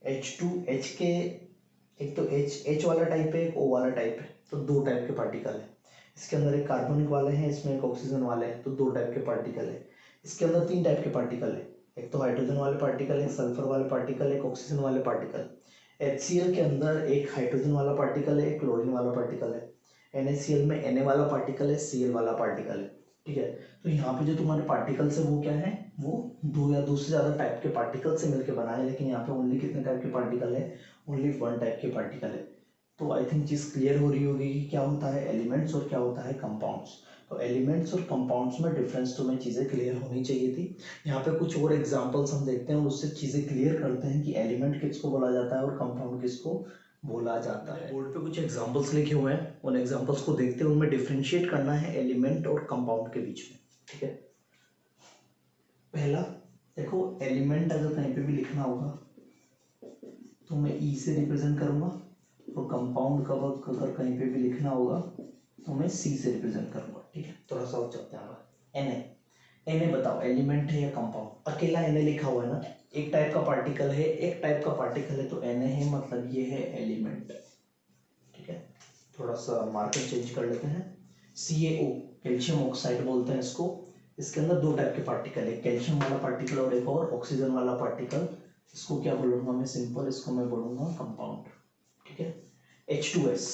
H2H के एक तो H वाला टाइप है, एक O वाला टाइप है, तो दो टाइप के पार्टिकल है। इसके अंदर एक कार्बनिक वाले हैं, इसमें एक ऑक्सीजन वाले हैं, तो दो टाइप के पार्टिकल है। इसके अंदर तीन टाइप के पार्टिकल है, एक तो हाइड्रोजन वाले पार्टिकल, एक सल्फर वाले पार्टिकल, एक ऑक्सीजन वाले पार्टिकल। HCl के अंदर एक हाइड्रोजन वाला पार्टिकल है, एक क्लोरीन वाला पार्टिकल है। NaCl में Na वाला पार्टिकल है, Cl वाला पार्टिकल है। ठीक है, तो यहाँ पे जो तुम्हारे पार्टिकल्स है वो क्या है, वो दो या दो से ज़्यादा टाइप के पार्टिकल से मिलकर बना है, लेकिन यहाँ पे ओनली कितने टाइप के पार्टिकल है, ओनली वन टाइप के पार्टिकल है। तो आई थिंक चीज़ क्लियर हो रही होगी कि क्या होता है एलिमेंट्स और क्या होता है कंपाउंड्स। तो एलिमेंट्स और कंपाउंड्स में डिफरेंस तो में चीज़ें क्लियर होनी चाहिए थी। यहाँ पे कुछ और एग्जांपल्स हम देखते हैं और उससे चीज़ें क्लियर करते हैं कि एलिमेंट किसको बोला जाता है और कंपाउंड किसको बोला जाता है। बोर्ड पे कुछ एग्जांपल्स लिखे हुए हैं, उन एग्जांपल्स को देखते हैं, उनमें डिफ्रेंशिएट करना है एलिमेंट और कंपाउंड के बीच में। ठीक है, पहला देखो, एलिमेंट अगर कहीं पे भी लिखना होगा तो मैं ई से रिप्रेजेंट करूंगा, और कंपाउंड का वर्क अगर कहीं पे भी लिखना होगा तो मैं सी से रिप्रेजेंट करूंगा। ठीक है, थोड़ा सा और चलते हैं। एन ए बताओ एलिमेंट है या कंपाउंड, अकेला एन ए लिखा हुआ है ना, एक टाइप का पार्टिकल है, एक टाइप का पार्टिकल है तो एन ए है, मतलब ये है एलिमेंट। ठीक है, थोड़ा सा मार्कर चेंज कर लेते हैं। CaO कैल्शियम ऑक्साइड बोलते हैं इसको। इसके अंदर दो टाइप के पार्टिकल है, कैल्शियम वाला पार्टिकल और एक और ऑक्सीजन वाला पार्टिकल। इसको क्या बोलूंगा मैं, सिंपल इसको मैं बोलूंगा कंपाउंड। ठीक है, H2S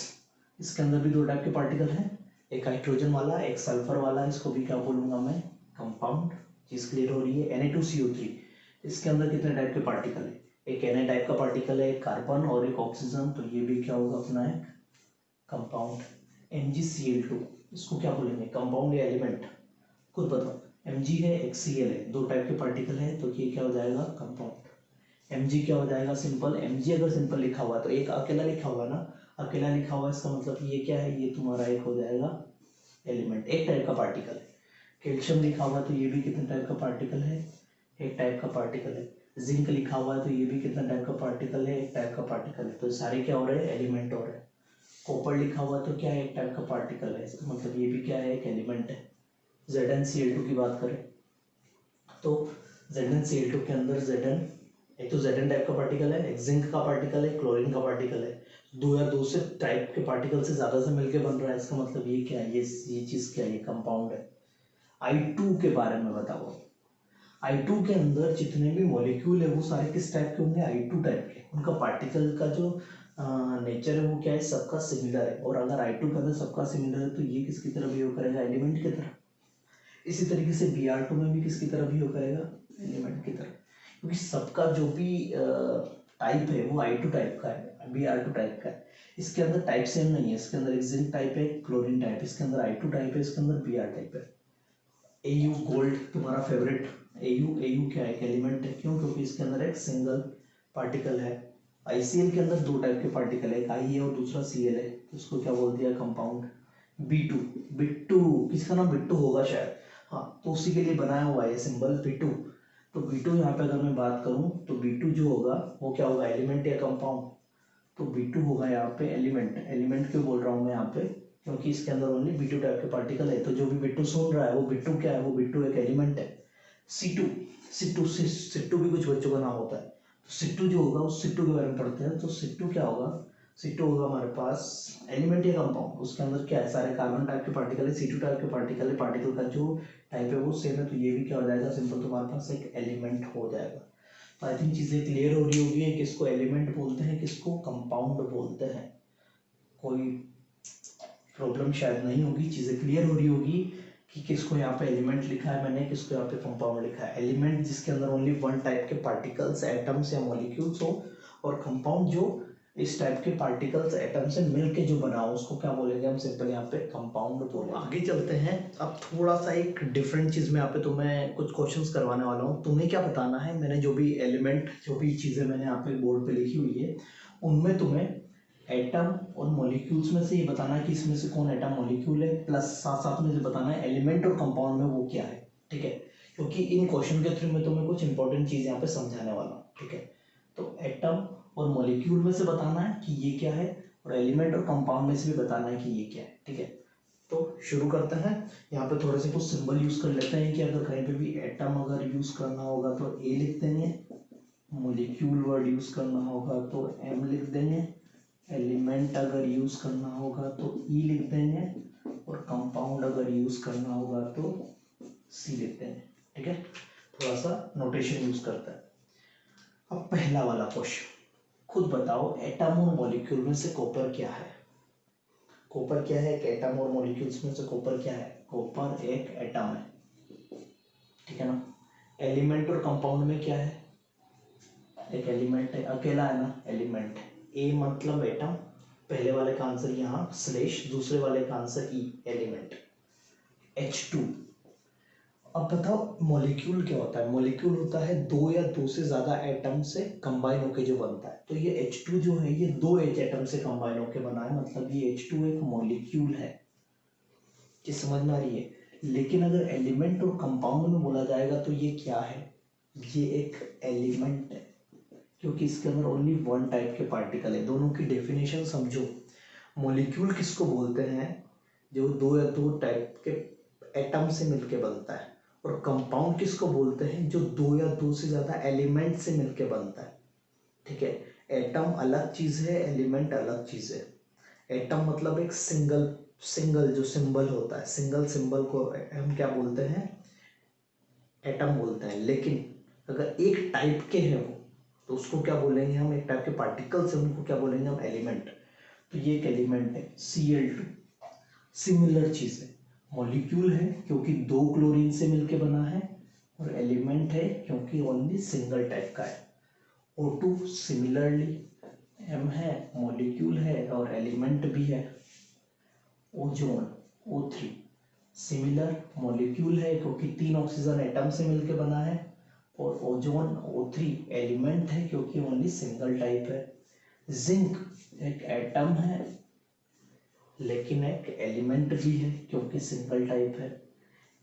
इसके अंदर भी दो टाइप के पार्टिकल हैं, एक हाइड्रोजन वाला एक सल्फर वाला, इसको भी क्या बोलूंगा मैं, कंपाउंड। चीज क्लियर हो रही है। Na2CO3 इसके अंदर कितने टाइप के पार्टिकल है, एक Na टाइप का पार्टिकल है, एक कार्बन और एक ऑक्सीजन, तो ये भी क्या होगा अपना एक कंपाउंड। MgCl2 इसको क्या बोलेंगे, कंपाउंड या एलिमेंट, खुद बताओ। Mg है एक Cl है, दो टाइप के पार्टिकल है, तो ये क्या हो जाएगा कंपाउंड। Mg क्या हो जाएगा, सिंपल। Mg अगर सिंपल लिखा हुआ तो एक अकेला लिखा हुआ ना, अकेला लिखा हुआ इसका मतलब ये क्या है, ये तुम्हारा एक हो जाएगा एलिमेंट, एक टाइप का पार्टिकल है। कैल्शियम लिखा हुआ तो ये भी कितने टाइप का पार्टिकल है, एक टाइप का पार्टिकल है। जिंक लिखा हुआ है तो ये भी कितना टाइप का पार्टिकल है, एक टाइप का पार्टिकल है। तो सारे क्या हो रहे हैं, एलिमेंट हो रहे हैं। कॉपर लिखा हुआ तो क्या है, एक टाइप का पार्टिकल है, इसका मतलब ये भी क्या है, एक एलिमेंट है। ZnCl2 की बात करें तो ZnCl2 के अंदर Zn एक तो Zn टाइप का पार्टिकल है, एक जिंक का पार्टिकल है, क्लोरीन का पार्टिकल है। दो या दो से टाइप के पार्टिकल से ज्यादा से मिलके बन रहा है, इसका मतलब ये क्या है, ये चीज क्या है, ये कंपाउंड है। I2 के बारे में बताओ। I2 के अंदर जितने भी मॉलिक्यूल है वो सारे किस टाइप के होंगे, I2 टाइप के। उनका पार्टिकल का जो नेचर है वो क्या है, सबका सिमिलर है। और अगर I2 के अंदर सबका सिमिलर है तो ये किसकी तरह बिहेव करेगा, एलिमेंट की तरह। इसी तरीके से Br2 में भी किसकी तरह बिहेव करेगा, एलिमेंट की तरह, क्योंकि सबका जो भी टाइप है वो I2 टाइप का है, Br2 टाइप का है। इसके अंदर टाइप सेम नहीं है, इसके अंदर एक जिंक टाइप है, क्लोरीन टाइप, इसके अंदर I2 टाइप है, इसके अंदर Br टाइप है। Au गोल्ड तुम्हारा फेवरेट, Au क्या है, एक एलिमेंट है, क्यों, क्योंकि इसके अंदर एक सिंगल पार्टिकल है। ICl के अंदर दो टाइप के पार्टिकल है, एक I है और दूसरा Cl है, तो उसको क्या बोल दिया, कंपाउंड। B2 बिट्टू, किसका नाम बिट्टू होगा शायद, हाँ, तो उसी के लिए बनाया हुआ है सिंबल B2। तो B2 यहाँ पे अगर मैं बात करूँ तो B2 जो होगा वो क्या होगा, एलिमेंट या कंपाउंड, तो B2 होगा यहाँ पे एलिमेंट। एलिमेंट क्यों बोल रहा हूँ मैं यहाँ पे, क्योंकि इसके अंदर ओनली B2 टाइप के पार्टिकल है, तो जो भी B2 सुन रहा है वो B2 क्या है, वो B2 एक एलिमेंट है। C2 सिट्टू भी कुछ बच्चों का नाम होता है, तो सिट्टू जो होगा उस सिट्टू के बारे में पढ़ते हैं। तो सिट्टू क्या होगा, C2 होगा हमारे पास एलिमेंट या कंपाउंड, उसके अंदर क्या है, सारे कार्बन टाइप के पार्टिकल है, C2 टाइप के पार्टिकल है, पार्टिकल का जो टाइप है वो सेम है, तो ये भी क्या हो जाएगा, सिंपल तुम्हारे पास एक एलिमेंट हो जाएगा। तो आई थिंक चीज़ें क्लियर हो रही होगी, किसको एलिमेंट बोलते हैं, किसको कंपाउंड बोलते हैं, कोई प्रॉब्लम शायद नहीं होगी, चीज़ें क्लियर हो रही होगी कि किसको यहाँ पे एलिमेंट लिखा है मैंने, किसको यहाँ पे कंपाउंड लिखा है। एलिमेंट जिसके अंदर ओनली वन टाइप के पार्टिकल्स, एटम्स या मॉलिक्यूल्स हो, और कंपाउंड जो इस टाइप के पार्टिकल्स एटम से मिलके जो बना हो उसको क्या बोलेंगे हम सिंपल यहाँ पे कंपाउंड बोलेंगे। आगे चलते हैं। अब थोड़ा सा एक डिफरेंट चीज़ में यहाँ पे तुम्हें कुछ क्वेश्चंस करवाने वाला हूँ। तुम्हें क्या बताना है, मैंने जो भी एलिमेंट जो भी चीज़ें मैंने यहाँ पे बोर्ड पे लिखी हुई है उनमें तुम्हें एटम और मॉलिक्यूल्स में से ये बताना है कि इसमें से कौन एटम मॉलिक्यूल है, प्लस साथ साथ में ये बताना है एलिमेंट और कंपाउंड में वो क्या है। ठीक है, क्योंकि इन क्वेश्चन के थ्रू मैं तुम्हें कुछ इंपॉर्टेंट चीज़ यहाँ पे समझाने वाला हूँ। ठीक है, तो एटम और मॉलिक्यूल में से बताना है कि ये क्या है, और एलिमेंट और कंपाउंड में से भी बताना है कि ये क्या है। ठीक है, तो शुरू करते हैं। यहाँ पे थोड़े से कुछ सिंबल यूज कर लेते हैं कि अगर कहीं पे भी एटम अगर यूज करना होगा तो ए लिख देंगे, मॉलिक्यूल वर्ड यूज करना होगा तो एम लिख देंगे, एलिमेंट अगर यूज करना होगा तो ई लिख देंगे, और कंपाउंड अगर यूज करना होगा तो सी लिख देंगे। ठीक है, थोड़ा सा नोटेशन यूज करते हैं। अब पहला वाला क्वेश्चन, खुद बताओ एटम और मॉलिक्यूल में से कॉपर क्या है। कॉपर क्या है, एक एटम और मॉलिक्यूल्स में से कॉपर क्या है, कॉपर एक एटम है। ठीक है ना। एलिमेंट और कंपाउंड में क्या है, एक एलिमेंट है, अकेला है ना, एलिमेंट है। ए मतलब एटम, पहले वाले का आंसर यहाँ स्लेश, दूसरे वाले का आंसर ई, एलिमेंट। H2। अब बताओ मॉलिक्यूल क्या होता है। मॉलिक्यूल होता है दो या दो से ज्यादा एटम से कंबाइन होके जो बनता है। तो ये H2 जो है ये दो एच एटम से कंबाइन होके बना है, मतलब ये H2 एक मॉलिक्यूल है। ये समझ में आ रही है। लेकिन अगर एलिमेंट और कंपाउंड में बोला जाएगा तो ये क्या है, ये एक एलिमेंट है, क्योंकि इसके अंदर ओनली वन टाइप के पार्टिकल है। दोनों की डेफिनेशन समझो। मॉलिक्यूल किसको बोलते हैं, जो दो या दो टाइप के एटम से मिलके बनता है, और कंपाउंड किसको बोलते हैं, जो दो या दो से ज्यादा एलिमेंट से मिलके बनता है। ठीक है, एटम अलग चीज है, एलिमेंट अलग चीज है। एटम मतलब एक सिंगल सिंगल जो सिंबल होता है, सिंगल सिंबल को हम क्या बोलते हैं, एटम बोलते हैं। लेकिन अगर एक टाइप के हैं वो, तो उसको क्या बोलेंगे हम, एक टाइप के पार्टिकल्स हैं उनको क्या बोलेंगे हम, एलिमेंट। तो ये एक एलिमेंट है Cl2। सिमिलर चीज है, मॉलिक्यूल है क्योंकि दो क्लोरीन से मिलके बना है, और एलिमेंट है क्योंकि ओनली सिंगल टाइप का है। O2 सिमिलरली, M है, मॉलिक्यूल है और एलिमेंट भी है। ओजोन O3 सिमिलर, मॉलिक्यूल है क्योंकि तीन ऑक्सीजन एटम से मिलके बना है, और ओजोन O3 एलिमेंट है क्योंकि ओनली सिंगल टाइप है। जिंक एक एटम है लेकिन एक एलिमेंट भी है क्योंकि सिंगल टाइप है।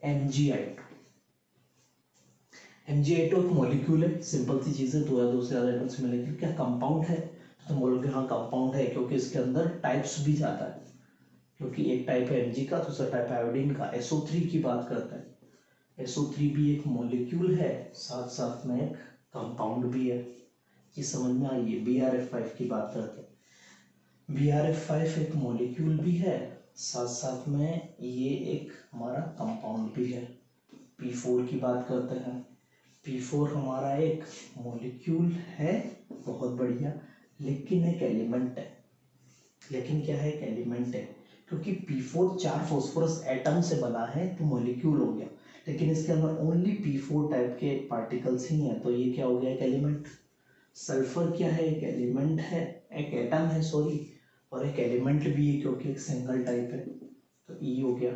MgI2 MgI2 एक मॉलिक्यूल है, सिंपल सी चीज है, दो या दो से ज्यादा एटम से मिलेगी। क्या कंपाउंड है, तो बोलोगे हाँ कंपाउंड है, क्योंकि इसके अंदर टाइप्स भी ज्यादा है, क्योंकि एक टाइप है Mg का, दूसरा टाइप है आयोडीन का। SO3 की बात करते हैं, SO3 भी एक मॉलिक्यूल है, साथ साथ में एक कंपाउंड भी है। ये समझ में आई है। BrF5 की बात करते हैं, BrF5 एक मॉलिक्यूल भी है, साथ साथ में ये एक हमारा कंपाउंड भी है। P4 की बात करते हैं, P4 हमारा एक मॉलिक्यूल है, बहुत बढ़िया, लेकिन एक एलिमेंट है। लेकिन क्या है, एक एलिमेंट है, क्योंकि P4 चार फॉस्फोरस एटम से बना है तो मॉलिक्यूल हो गया, लेकिन इसके अंदर ओनली P4 टाइप के पार्टिकल्स ही हैं, तो ये क्या हो गया, एक एलिमेंट। सल्फर क्या है, एक एलिमेंट है, एक एटम है सॉरी, और एक एलिमेंट भी है क्योंकि एक सिंगल टाइप है, तो ई हो गया।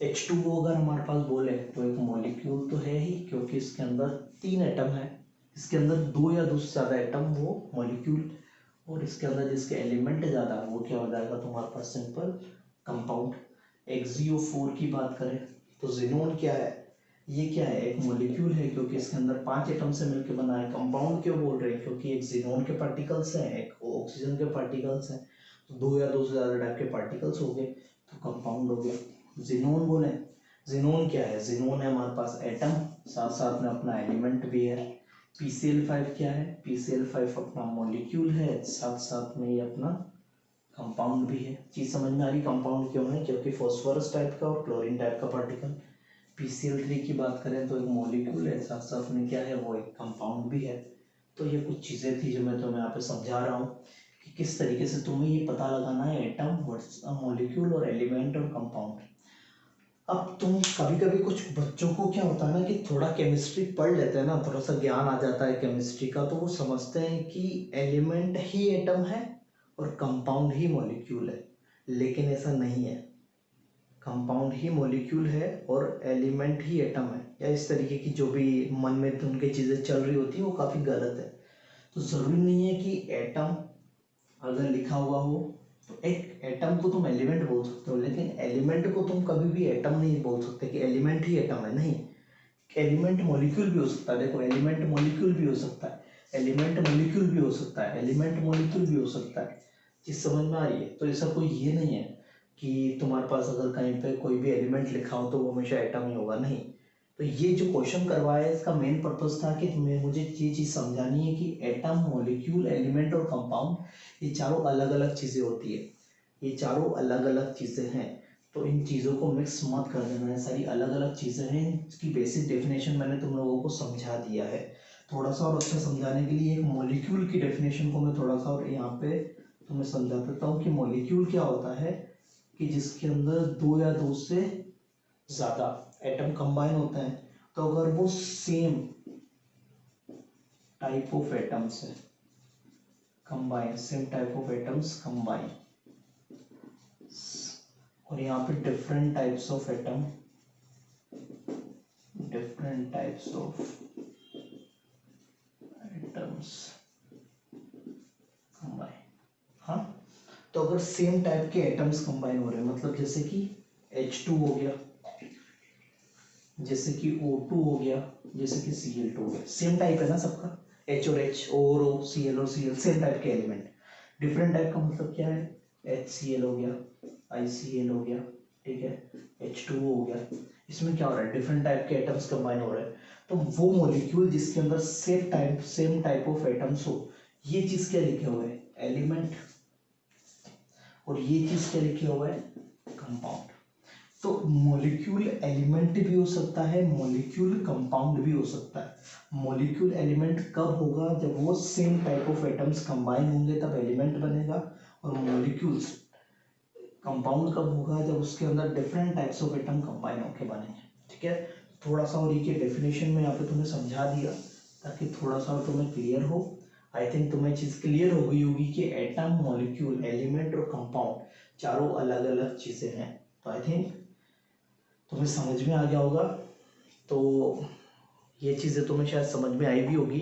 H2O अगर हमारे पास बोले तो एक मॉलिक्यूल तो है ही, क्योंकि इसके अंदर तीन एटम है, इसके अंदर दो या दो से ज्यादा एटम वो मॉलिक्यूल, और इसके अंदर जिसके एलिमेंट ज्यादा है वो क्या हो जाएगा तुम्हारे पास, सिंपल कंपाउंड। XeO4 की बात करें तो जिनोन क्या है, ये क्या है, एक मॉलिक्यूल है क्योंकि इसके अंदर पांच एटम से मिलकर बना है। कंपाउंड क्यों बोल रहे हैं, क्योंकि एक जिनोन के पार्टिकल्स हैं, एक ऑक्सीजन के पार्टिकल्स हैं, तो दो या दो से ज्यादा टाइप के पार्टिकल्स हो गए तो कंपाउंड हो गया। जिनोन बोले, जिनोन क्या है, जिनोन है हमारे पास एटम, साथ साथ में अपना एलिमेंट भी है। PCl5 क्या है, PCl5 अपना मॉलिक्यूल है, साथ साथ में ये अपना कंपाउंड भी है। चीज समझ में आ रही, कंपाउंड क्यों है, क्योंकि फॉस्फोरस टाइप का और क्लोरीन टाइप का पार्टिकल। PCl3 की बात करें तो एक मॉलिक्यूल है, साथ साथ में क्या है, वो एक कंपाउंड भी है। तो ये कुछ चीजें थी जो मैं तुम्हें यहाँ पे समझा रहा हूँ कि किस तरीके से तुम्हें ये पता लगाना है एटम वर्सेस मॉलिक्यूल और एलिमेंट और कंपाउंड। अब तुम कभी कभी कुछ बच्चों को क्या होता है ना कि थोड़ा केमिस्ट्री पढ़ लेते हैं ना, थोड़ा सा ज्ञान आ जाता है केमिस्ट्री का, तो वो समझते हैं कि एलिमेंट ही एटम है और कंपाउंड ही मॉलिक्यूल है। लेकिन ऐसा नहीं है, कंपाउंड ही मॉलिक्यूल है और एलिमेंट ही एटम है, या इस तरीके की जो भी मन में उनके चीज़ें चल रही होती है वो काफ़ी गलत है। तो ज़रूरी नहीं है कि एटम अगर लिखा हुआ हो तो एक एटम को तुम एलिमेंट बोल सकते हो, लेकिन एलिमेंट को तुम कभी भी एटम नहीं बोल सकते कि एलिमेंट ही एटम है। नहीं, एलिमेंट मॉलिक्यूल भी हो सकता है। देखो, एलिमेंट मॉलिक्यूल भी हो सकता है, एलिमेंट मॉलिक्यूल भी हो सकता है, एलिमेंट मॉलिक्यूल भी हो सकता है। चीज समझ में आ रही है? तो ऐसा कोई ये नहीं है कि तुम्हारे पास अगर कहीं पे कोई भी एलिमेंट लिखा हो तो वो हमेशा एटम ही होगा। नहीं। तो ये जो क्वेश्चन करवाया है इसका मेन पर्पस था कि तुम्हें मुझे ये चीज समझानी है कि एटम, मॉलिक्यूल, एलिमेंट और कंपाउंड ये चारों अलग अलग चीजें होती है। ये चारों अलग अलग चीजें हैं, तो इन चीज़ों को मिक्स मत कर देना है। सारी अलग अलग चीज़ें हैं, इसकी बेसिक डेफिनेशन मैंने तुम लोगों को समझा दिया है। थोड़ा सा और अच्छा समझाने के लिए एक मॉलिक्यूल की डेफिनेशन को मैं थोड़ा सा और यहाँ पे तुम्हें समझा देता हूँ कि मॉलिक्यूल क्या होता है। कि जिसके अंदर दो या दो से ज़्यादा एटम कंबाइन होते हैं, तो अगर वो सेम टाइप ऑफ एटम्स है combine, same type of atoms combine, और यहाँ पे different types of atom, different types of atoms combine. हाँ, तो अगर सेम टाइप के एटम्स कंबाइन हो रहे हैं, मतलब जैसे कि H2 हो गया, जैसे कि O2 हो गया, जैसे कि Cl2 हो गया, सेम टाइप है ना सबका, H और H, O और O, Cl और Cl, सेम टाइप के एलिमेंट। डिफरेंट टाइप का मतलब क्या है? HCl हो गया, ICl हो गया, ठीक है, H2O हो गया। इसमें क्या हो रहा है? डिफरेंट टाइप के एटम्स कंबाइन हो रहे हैं। तो वो मॉलिक्यूल जिसके अंदर सेम टाइप ऑफ एटम्स हो, ये चीज क्या लिखे हुए है? एलिमेंट। और ये चीज क्या लिखे हुआ है? कंपाउंड। तो मॉलिक्यूल एलिमेंट भी हो सकता है, मॉलिक्यूल कंपाउंड भी हो सकता है। मॉलिक्यूल एलिमेंट कब होगा? जब वो same type of atoms combine होंगे तब एलिमेंट बनेगा। और मॉलिक्यूल्स कंपाउंड कब होगा? जब उसके अंदर different types of atom combine होकर बनेंगे। ठीक है, थोड़ा सा और ये डेफिनेशन में यहाँ पे तुम्हें समझा दिया ताकि थोड़ा सा और तुम्हें क्लियर हो। आई थिंक तुम्हें चीज़ क्लियर हो गई होगी कि एटम, मॉलिक्यूल, एलिमेंट और कंपाउंड चारों अलग अलग चीज़ें हैं। तो आई थिंक तुम्हें समझ में आ गया होगा। तो ये चीज़ें तुम्हें शायद समझ में आई भी होगी।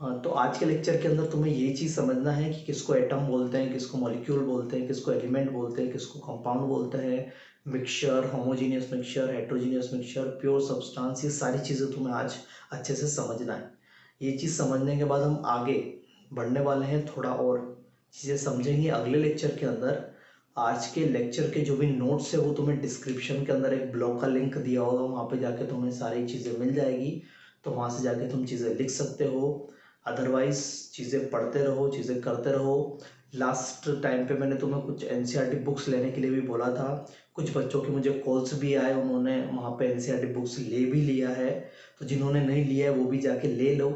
तो आज के लेक्चर के अंदर तुम्हें ये चीज़ समझना है कि किसको एटम बोलते हैं, किसको मॉलिक्यूल बोलते हैं, किसको एलिमेंट बोलते हैं, किसको कंपाउंड बोलते हैं, mixture, homogeneous mixture, heterogeneous mixture, pure substance, ये सारी चीज़ें तुम्हें आज अच्छे से समझना है। ये चीज़ समझने के बाद हम आगे बढ़ने वाले हैं, थोड़ा और चीज़ें समझेंगे अगले लेक्चर के अंदर। आज के लेक्चर के जो भी नोट्स है वो तुम्हें डिस्क्रिप्शन के अंदर एक ब्लॉग का लिंक दिया होगा, वहाँ पे जाके तुम्हें सारी चीज़ें मिल जाएगी, तो वहाँ से जाके तुम चीज़ें लिख सकते हो। अदरवाइज चीज़ें पढ़ते रहो, चीज़ें करते रहो। लास्ट टाइम पे मैंने तुम्हें कुछ एनसीईआरटी बुक्स लेने के लिए भी बोला था। कुछ बच्चों के मुझे कॉल्स भी आए, उन्होंने वहाँ पे एनसीईआरटी बुक्स ले भी लिया है। तो जिन्होंने नहीं लिया है वो भी जाके ले लो।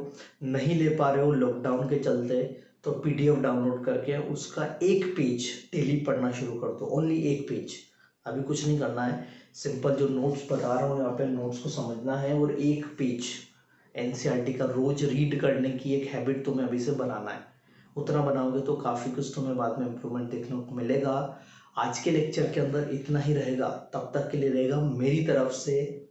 नहीं ले पा रहे हो लॉकडाउन के चलते, तो पीडीएफ डाउनलोड करके उसका एक पेज डेली पढ़ना शुरू कर दो। ओनली एक पेज, अभी कुछ नहीं करना है। सिंपल जो नोट्स बता रहा हूँ यहाँ पे, नोट्स को समझना है और एक पेज एनसीईआरटी का रोज रीड करने की एक हैबिट तुम्हें अभी से बनाना है। उतना बनाओगे तो काफ़ी कुछ तुम्हें बाद में इम्प्रूवमेंट देखने को मिलेगा। आज के लेक्चर के अंदर इतना ही रहेगा, तब तक के लिए रहेगा मेरी तरफ से